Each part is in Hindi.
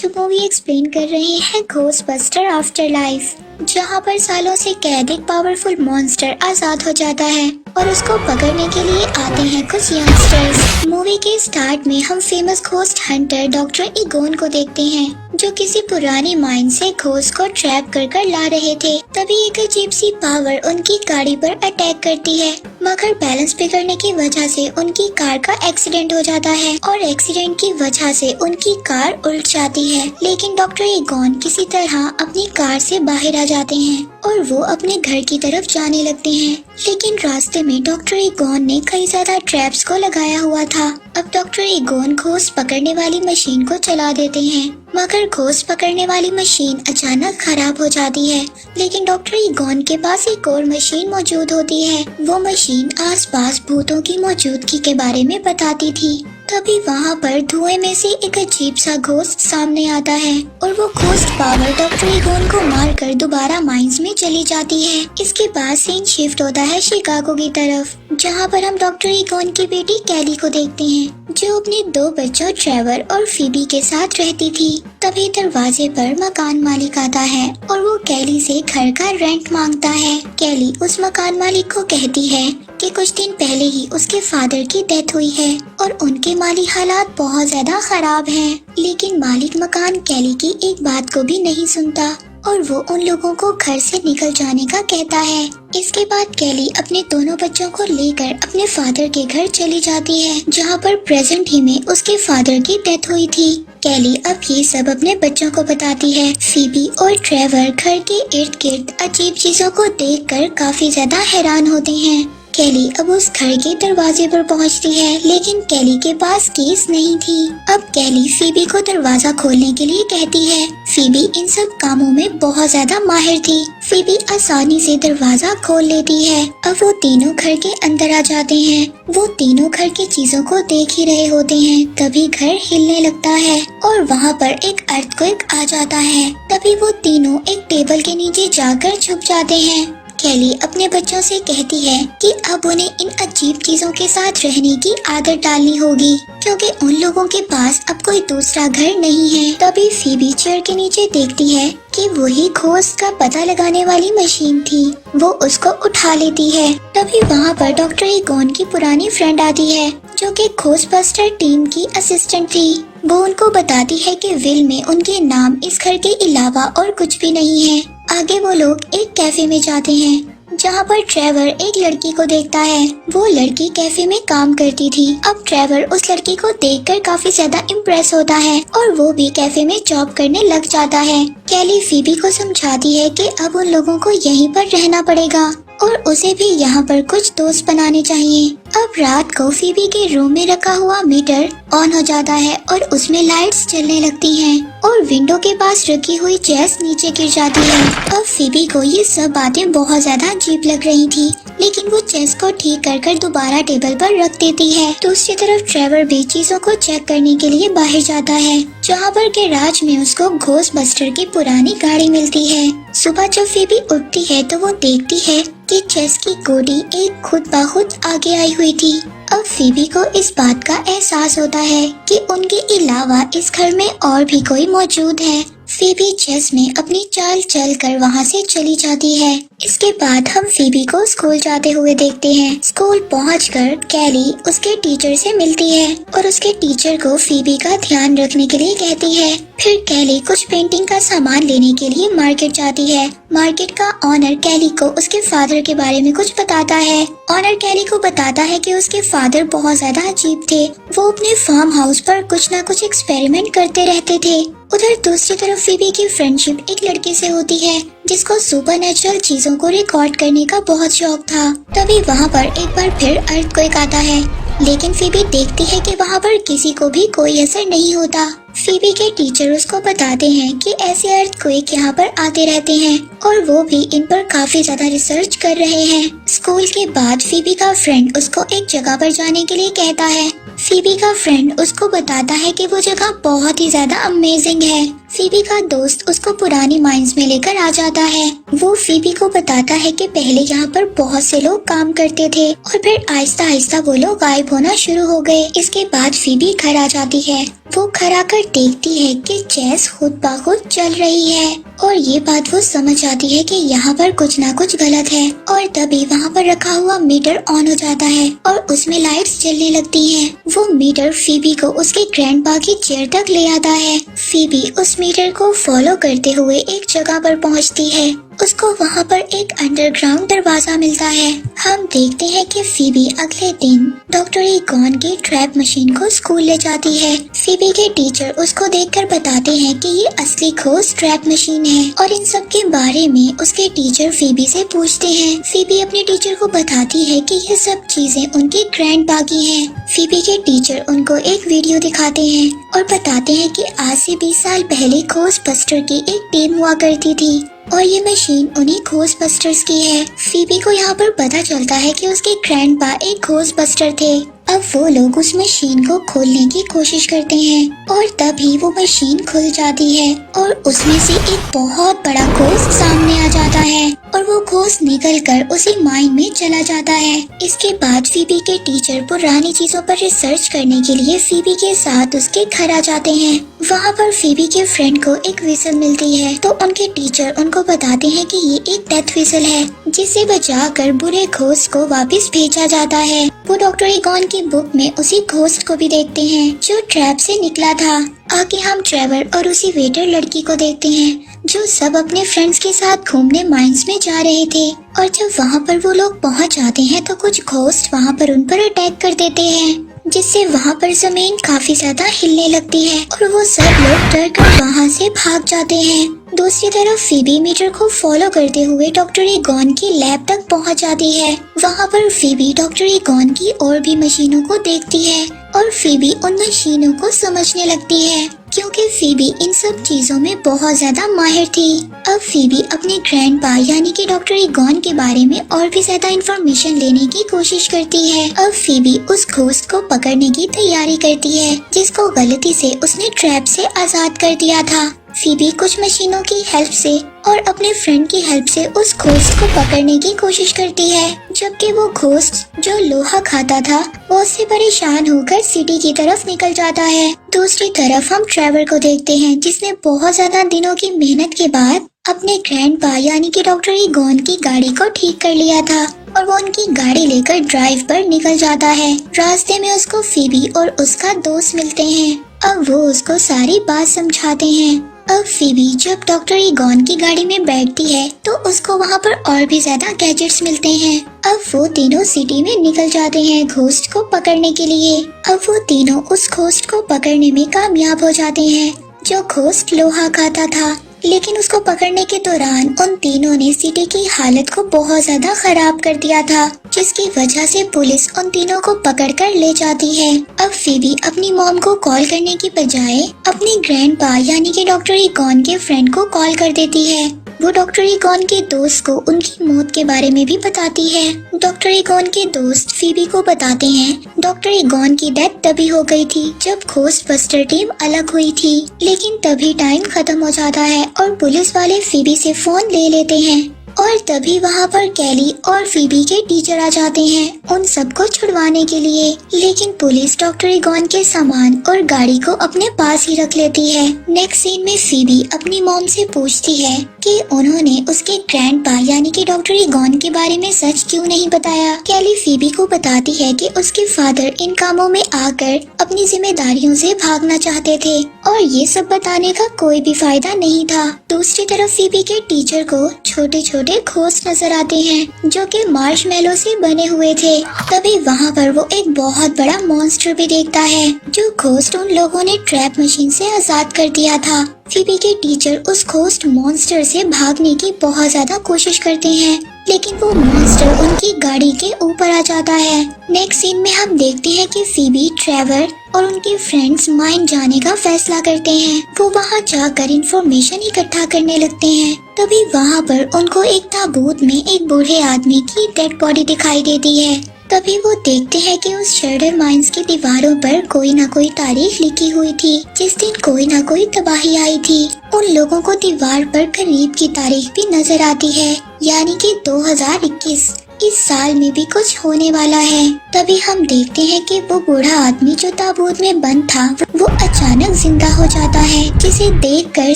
आज हम मूवी एक्सप्लेन कर रहे हैं घोस्टबस्टर आफ्टर लाइफ, जहां पर सालों से कैद एक पावरफुल मॉन्स्टर आजाद हो जाता है और उसको पकड़ने के लिए आते हैं कुछ यंगस्टर्स। मूवी के स्टार्ट में हम फेमस घोस्ट हंटर डॉक्टर इगोन को देखते हैं, जो किसी पुरानी माइन से घोस्ट को ट्रैप कर ला रहे थे। तभी एक अजीब सी पावर उनकी गाड़ी पर अटैक करती है, मगर बैलेंस बिगड़ने की वजह से उनकी कार का एक्सीडेंट हो जाता है और एक्सीडेंट की वजह से उनकी कार उल्ट जाती है। लेकिन डॉक्टर इगोन किसी तरह अपनी कार से बाहर आ जाते हैं और वो अपने घर की तरफ जाने लगते हैं। लेकिन रास्ते में डॉक्टर इगोन ने कई ज्यादा ट्रैप्स को लगाया हुआ था। अब डॉक्टर इगोन घोस्ट पकड़ने वाली मशीन को चला देते हैं, मगर घोस्ट पकड़ने वाली मशीन अचानक खराब हो जाती है। लेकिन डॉक्टर इगोन के पास एक और मशीन मौजूद होती है। वो मशीन आसपास भूतों की मौजूदगी के बारे में बताती थी। तभी वहाँ पर धुएं में से एक अजीब सा घोस्ट सामने आता है और वो घोस्ट पावर डॉक्टर इगोन को मारकर दोबारा माइंस में चली जाती है। इसके बाद सीन शिफ्ट होता है शिकागो की तरफ, जहाँ पर हम डॉक्टर इगोन की बेटी कैली को देखते हैं, जो अपने 2 बच्चों ट्रेवर और फीबी के साथ रहती थी। तभी दरवाजे पर मकान मालिक आता है और वो कैली से घर का रेंट मांगता है। कैली उस मकान मालिक को कहती है कि कुछ दिन पहले ही उसके फादर की डेथ हुई है और उनके माली हालात बहुत ज्यादा खराब हैं। लेकिन मालिक मकान कैली की एक बात को भी नहीं सुनता और वो उन लोगों को घर से निकल जाने का कहता है। इसके बाद कैली अपने दोनों बच्चों को लेकर अपने फादर के घर चली जाती है, जहाँ पर प्रेजेंट ही में उसके फादर की डेथ हुई थी। कैली अब ये सब अपने बच्चों को बताती है। फीबी और ट्रेवर घर के इर्द गिर्द अजीब चीजों को देखकर काफी ज्यादा हैरान होते हैं। कैली अब उस घर के दरवाजे पर पहुंचती है, लेकिन कैली के पास कीज नहीं थी। अब कैली फीबी को दरवाजा खोलने के लिए कहती है। फीबी इन सब कामों में बहुत ज्यादा माहिर थी। फीबी आसानी से दरवाजा खोल लेती है। अब वो तीनों घर के अंदर आ जाते हैं। वो तीनों घर की चीजों को देख ही रहे होते हैं, तभी घर हिलने लगता है और वहाँ पर एक अर्थक्वेक आ जाता है। तभी वो तीनों एक टेबल के नीचे जाकर छुप जाते हैं। कैली अपने बच्चों से कहती है कि अब उन्हें इन अजीब चीजों के साथ रहने की आदत डालनी होगी, क्योंकि उन लोगों के पास अब कोई दूसरा घर नहीं है। तभी फीबी चेयर के नीचे देखती है कि वही घोस्ट का पता लगाने वाली मशीन थी। वो उसको उठा लेती है। तभी वहाँ पर डॉक्टर इगोन की पुरानी फ्रेंड आती है, जो कि घोस्टबस्टर टीम की असिस्टेंट थी। वो उनको बताती है कि विल में उनके नाम इस घर के अलावा और कुछ भी नहीं है। आगे वो लोग एक कैफे में जाते हैं, जहाँ पर ट्रेवर एक लड़की को देखता है। वो लड़की कैफे में काम करती थी। अब ट्रेवर उस लड़की को देखकर काफी ज्यादा इम्प्रेस होता है और वो भी कैफे में जॉब करने लग जाता है। कैली फीबी को समझाती है कि अब उन लोगों को यहीं पर रहना पड़ेगा और उसे भी यहाँ पर कुछ दोस्त बनाने चाहिए। अब रात को फीबी के रूम में रखा हुआ मीटर ऑन हो जाता है और उसमें लाइट्स जलने लगती हैं और विंडो के पास रखी हुई चेस नीचे गिर जाती है। अब फीबी को ये सब बातें बहुत ज्यादा अजीब लग रही थी, लेकिन वो चेस को ठीक कर दोबारा टेबल पर रख देती है। दूसरी तरफ ट्रेवर भी चीजों को चेक करने के लिए बाहर जाता है, जहाँ पर गैराज में उसको घोस्टबस्टर की पुरानी गाड़ी मिलती है। सुबह जब फीबी उठती है तो वो देखती है कि चेस की गोटी एक खुद ब खुद आगे आई हुई थी। अब फीबी को इस बात का एहसास होता है कि उनके अलावा इस घर में और भी कोई मौजूद है। फीबी चेस में अपनी चाल चल कर वहाँ से चली जाती है। इसके बाद हम फीबी को स्कूल जाते हुए देखते हैं। स्कूल पहुंचकर कैली उसके टीचर से मिलती है और उसके टीचर को फीबी का ध्यान रखने के लिए कहती है। फिर कैली कुछ पेंटिंग का सामान लेने के लिए मार्केट जाती है। मार्केट का ऑनर कैली को उसके फादर के बारे में कुछ बताता है। ऑनर कैली को बताता है कि उसके फादर बहुत ज्यादा अजीब थे। वो अपने फार्म हाउस पर कुछ न कुछ एक्सपेरिमेंट करते रहते थे। उधर दूसरी तरफ फीबी की फ्रेंडशिप एक लड़के से होती है, जिसको सुपरनेचुरल चीजों को रिकॉर्ड करने का बहुत शौक था। तभी वहाँ पर एक बार फिर अर्थक्वेक आता है, लेकिन फीबी देखती है कि वहाँ पर किसी को भी कोई असर नहीं होता। फीबी के टीचर उसको बताते हैं कि ऐसे अर्थक्वेक यहाँ पर आते रहते हैं और वो भी इन पर काफी ज्यादा रिसर्च कर रहे हैं। स्कूल के बाद फीबी का फ्रेंड उसको एक जगह पर जाने के लिए कहता है। फीबी का फ्रेंड उसको बताता है कि वो जगह बहुत ही ज्यादा अमेजिंग है। फीबी का दोस्त उसको पुरानी माइंस में लेकर आ जाता है। वो फीबी को बताता है कि पहले यहाँ पर बहुत से लोग काम करते थे और फिर आहिस्ता आहिस्ता वो लोग गायब होना शुरू हो गए। इसके बाद फीबी घर आ जाती है। वो घर आकर देखती है कि जैस खुद ब खुद चल रही है और ये बात वो समझ आती है कि यहाँ पर कुछ ना कुछ गलत है। और तभी वहाँ पर रखा हुआ मीटर ऑन हो जाता है और उसमें लाइट्स जलने लगती हैं। वो मीटर फीबी को उसके ग्रैंडपा की चेयर तक ले आता है। फीबी उस मीटर को फॉलो करते हुए एक जगह पर पहुँचती है। उसको वहाँ पर एक अंडरग्राउंड दरवाजा मिलता है। हम देखते हैं कि फीबी अगले दिन डॉक्टर ईगॉन की ट्रैप मशीन को स्कूल ले जाती है। फीबी के टीचर उसको देखकर बताते हैं कि ये असली खोज ट्रैप मशीन है और इन सब के बारे में उसके टीचर फीबी से पूछते हैं। फीबी अपने टीचर को बताती है कि ये सब चीजें उनकी ग्रैंडपा की हैं। फीबी के टीचर उनको एक वीडियो दिखाते हैं और बताते हैं कि आज से 20 साल पहले खोज बस्टर की एक टीम हुआ करती थी और ये मशीन उन्हीं खोज बस्टर्स की है। फीबी को यहाँ पर पता चलता है कि उसके ग्रैंडपा एक खोज बस्टर थे। अब वो लोग उस मशीन को खोलने की कोशिश करते हैं और तभी वो मशीन खुल जाती है और उसमें से एक बहुत बड़ा घोस्ट सामने आ जाता है और वो घोस्ट निकलकर उसी माइन में चला जाता है। इसके बाद फीबी के टीचर पुरानी चीजों पर रिसर्च करने के लिए फीबी के साथ उसके घर आ जाते हैं। वहाँ पर फीबी के फ्रेंड को एक विसल मिलती है तो उनके टीचर उनको बताते हैं कि ये एक डेथ विसल है जिसे बचाकर बुरे घोस्ट को वापस भेजा जाता है। वो डॉक्टर ईगॉन की बुक में उसी घोस्ट को भी देखते हैं जो ट्रैप से निकला था। आगे हम ट्रेवर और उसी वेटर लड़की को देखते हैं जो सब अपने फ्रेंड्स के साथ घूमने माइंस में जा रहे थे और जब वहाँ पर वो लोग पहुँच जाते हैं तो कुछ घोस्ट वहाँ पर उन पर अटैक कर देते हैं जिससे वहाँ पर जमीन काफी ज्यादा हिलने लगती है और वो सब लोग डर कर वहाँ से भाग जाते हैं। दूसरी तरफ फीबी मीटर को फॉलो करते हुए डॉक्टर ईगॉन की लैब तक पहुँच जाती है। वहाँ पर फीबी डॉक्टर ईगॉन की और भी मशीनों को देखती है और फीबी उन मशीनों को समझने लगती है क्योंकि फीबी इन सब चीजों में बहुत ज्यादा माहिर थी। अब फीबी अपने ग्रैंडपा यानी कि डॉक्टर ईगॉन के बारे में और भी ज्यादा इंफॉर्मेशन लेने की कोशिश करती है। अब फीबी उस घोस्ट को पकड़ने की तैयारी करती है जिसको गलती से उसने ट्रैप से आजाद कर दिया था। फीबी कुछ मशीनों की हेल्प से और अपने फ्रेंड की हेल्प से उस घोस्ट को पकड़ने की कोशिश करती है जबकि वो घोस्ट जो लोहा खाता था वो उससे परेशान होकर सिटी की तरफ निकल जाता है। दूसरी तरफ हम ट्रेवर को देखते हैं जिसने बहुत ज्यादा दिनों की मेहनत के बाद अपने ग्रैंडपा यानी कि डॉक्टर ईगॉन की गाड़ी को ठीक कर लिया था और वो उनकी गाड़ी लेकर ड्राइव पर निकल जाता है। रास्ते में उसको फीबी और उसका दोस्त मिलते हैं। अब वो उसको सारी बात समझाते हैं। अब फीबी जब डॉक्टर ईगॉन की गाड़ी में बैठती है तो उसको वहाँ पर और भी ज्यादा गैजेट्स मिलते हैं। अब वो तीनों सिटी में निकल जाते हैं घोस्ट को पकड़ने के लिए। अब वो तीनों उस घोस्ट को पकड़ने में कामयाब हो जाते हैं जो घोस्ट लोहा खाता था। लेकिन उसको पकड़ने के दौरान उन तीनों ने सिटी की हालत को बहुत ज्यादा खराब कर दिया था जिसकी वजह से पुलिस उन तीनों को पकड़कर ले जाती है। अब फीबी अपनी मॉम को कॉल करने की बजाय अपने ग्रैंडपा यानी कि डॉक्टर ईगॉन के फ्रेंड को कॉल कर देती है। वो डॉक्टर ईगॉन के दोस्त को उनकी मौत के बारे में भी बताती है। डॉक्टर ईगॉन के दोस्त फीबी को बताते हैं डॉक्टर ईगॉन की डेथ तभी हो गई थी जब घोस्ट बस्टर टीम अलग हुई थी, लेकिन तभी टाइम खत्म हो जाता है और पुलिस वाले फीबी से फोन ले लेते हैं और तभी वहाँ पर कैली और फीबी के टीचर आ जाते हैं उन सबको छुड़वाने के लिए। लेकिन पुलिस डॉक्टर ईगॉन के सामान और गाड़ी को अपने पास ही रख लेती है। नेक्स्ट सीन में फीबी अपनी मॉम से पूछती है कि उन्होंने उसके ग्रैंडपा यानी कि डॉक्टर ईगॉन के बारे में सच क्यों नहीं बताया। कैली फीबी को बताती है कि उसके फादर इन कामों में आकर अपनी जिम्मेदारियों से भागना चाहते थे और ये सब बताने का कोई भी फायदा नहीं था। दूसरी तरफ फीबी के टीचर को छोटे छोटे घोस्ट नजर आते हैं जो कि मार्शमैलो से बने हुए थे। तभी वहाँ पर वो एक बहुत बड़ा मॉन्स्टर भी देखता है जो घोस्ट उन लोगों ने ट्रैप मशीन से आजाद कर दिया था। फीबी के टीचर उस घोस्ट मॉन्स्टर से भागने की बहुत ज्यादा कोशिश करते हैं लेकिन वो मॉन्स्टर उनकी गाड़ी के ऊपर आ जाता है। नेक्स्ट सीन में हम देखते हैं कि फीबी, ट्रेवर और उनके फ्रेंड्स माइन जाने का फैसला करते हैं। वो वहाँ जाकर इंफॉर्मेशन इकट्ठा करने लगते हैं। तभी वहाँ पर उनको एक ताबूत में एक बूढ़े आदमी की डेड बॉडी दिखाई देती है। तभी वो देखते हैं कि उस शर्डर माइंस की दीवारों पर कोई ना कोई तारीख लिखी हुई थी, जिस दिन कोई ना कोई तबाही आई थी। उन लोगों को दीवार पर करीब की तारीख भी नजर आती है, यानी कि 2021। इस साल में भी कुछ होने वाला है। तभी हम देखते हैं कि वो बूढ़ा आदमी जो ताबूत में बंद था वो अचानक जिंदा हो जाता है, जिसे देखकर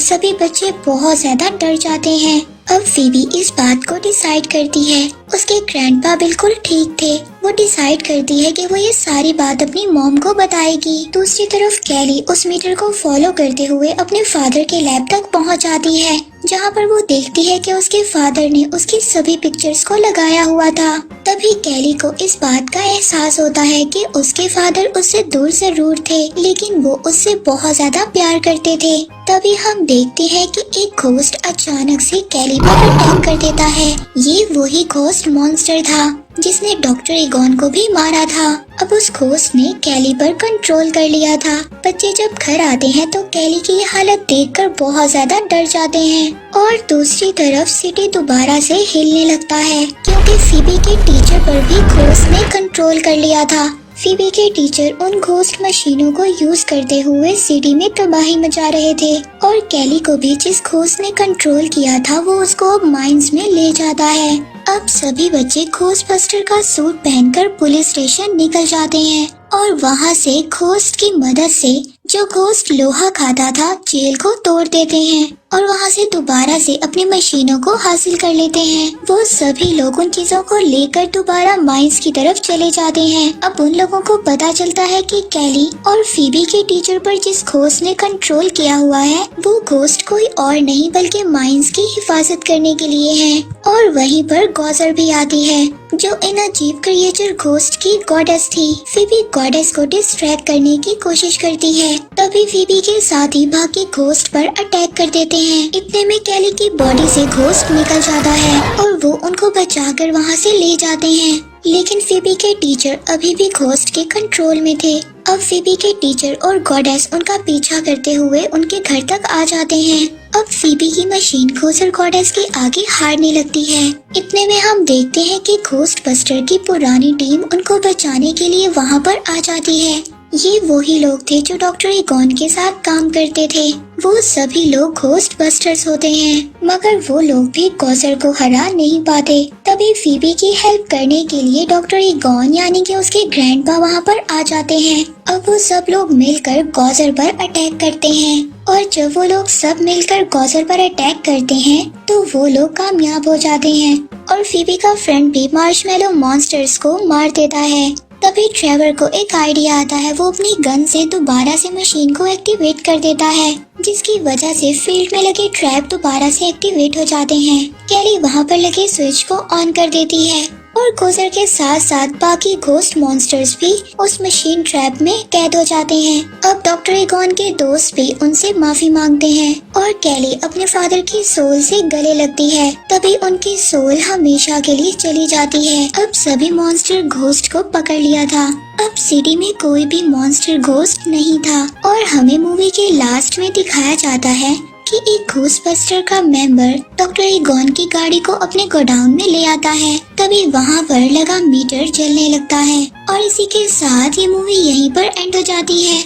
सभी बच्चे बहुत ज्यादा डर जाते हैं। अब फीबी इस बात को डिसाइड करती है। उसके ग्रैंडपा बिल्कुल ठीक थे। वो डिसाइड करती है कि वो ये सारी बात अपनी मॉम को बताएगी। दूसरी तरफ कैली उस मीटर को फॉलो करते हुए अपने फादर के लैब तक पहुंच जाती है, जहां पर वो देखती है कि उसके फादर ने उसकी सभी पिक्चर्स को लगाया हुआ था। तभी कैली को इस बात का एहसास होता है कि उसके फादर उससे दूर से रूड थे, लेकिन वो उससे बहुत ज्यादा प्यार करते थे। तभी हम देखते हैं कि एक घोस्ट अचानक से कैली पर अटैक कर देता है। ये वही घोस्ट मॉन्स्टर था जिसने डॉक्टर ईगॉन को भी मारा था। अब उस घोस्ट ने कैली पर कंट्रोल कर लिया था। बच्चे जब घर आते हैं तो कैली की ये हालत देखकर बहुत ज्यादा डर जाते हैं। और दूसरी तरफ सिटी दोबारा से हिलने लगता है, क्योंकि फीबी के टीचर पर भी घोस्ट ने कंट्रोल कर लिया था। फीबी के टीचर उन घोस्ट मशीनों को यूज करते हुए सिटी में तबाही मचा रहे थे, और कैली को भी जिस घोस्ट ने कंट्रोल किया था वो उसको अब माइंस में ले जाता है। अब सभी बच्चे घोस्टबस्टर का सूट पहनकर पुलिस स्टेशन निकल जाते हैं, और वहाँ से घोस्ट की मदद से जो घोस्ट लोहा खाता था जेल को तोड़ देते हैं, और वहाँ से दोबारा से अपनी मशीनों को हासिल कर लेते हैं। वो सभी लोग उन चीजों को लेकर दोबारा माइंस की तरफ चले जाते हैं। अब उन लोगों को पता चलता है कि कैली और फीबी के टीचर पर जिस घोस्ट ने कंट्रोल किया हुआ है वो घोस्ट कोई और नहीं बल्कि माइंस की हिफाजत करने के लिए है। और वहीं पर गॉजर भी आती है, जो इन अजीब क्रिएचर घोस्ट की गॉडेस थी। फीबी गॉडेस को डिस्ट्रैक्ट करने की कोशिश करती है। तभी फीबी के साथी बाकी घोस्ट पर अटैक कर देते हैं। इतने में कैली की बॉडी से घोस्ट निकल जाता है और वो उनको बचाकर वहाँ से ले जाते हैं, लेकिन फीबी के टीचर अभी भी घोस्ट के कंट्रोल में थे। अब फीबी के टीचर और गॉडेस उनका पीछा करते हुए उनके घर तक आ जाते हैं। अब फीबी की मशीन घोस्ट गॉडेस के आगे हारने लगती है। इतने में हम देखते हैं कि घोस्टबस्टर की पुरानी टीम उनको बचाने के लिए वहाँ पर आ जाती है। ये वही लोग थे जो डॉक्टर ईगॉन के साथ काम करते थे। वो सभी लोग घोस्टबस्टर्स होते हैं, मगर वो लोग भी गॉजर को हरा नहीं पाते। तभी फीबी की हेल्प करने के लिए डॉक्टर ईगॉन यानी कि उसके ग्रैंडपा वहाँ पर आ जाते हैं। अब वो सब लोग मिलकर गॉजर पर अटैक करते हैं, और जब वो लोग सब मिलकर गॉजर पर अटैक करते हैं तो वो लोग कामयाब हो जाते हैं, और फीबी का फ्रेंड भी मार्शमैलो मॉन्स्टर्स को मार देता है। तभी ट्रेवर को एक आइडिया आता है। वो अपनी गन से दोबारा से मशीन को एक्टिवेट कर देता है, जिसकी वजह से फील्ड में लगे ट्रैप दोबारा से एक्टिवेट हो जाते हैं। कैली वहाँ पर लगे स्विच को ऑन कर देती है, और गोजर के साथ साथ बाकी घोस्ट मॉन्स्टर्स भी उस मशीन ट्रैप में कैद हो जाते हैं। अब डॉक्टर ईगॉन के दोस्त भी उनसे माफी मांगते हैं, और कैली अपने फादर की सोल से गले लगती है। तभी उनकी सोल हमेशा के लिए चली जाती है। अब सभी मॉन्स्टर घोस्ट को पकड़ लिया था। अब सिटी में कोई भी मॉन्स्टर घोस्ट नहीं था, और हमें मूवी के लास्ट में दिखाया जाता है कि एक घोस्टबस्टर का मेंबर डॉक्टर ईगॉन की गाड़ी को अपने गोडाउन में ले आता है। तभी वहाँ पर लगा मीटर जलने लगता है, और इसी के साथ ये मूवी यहीं पर एंड हो जाती है।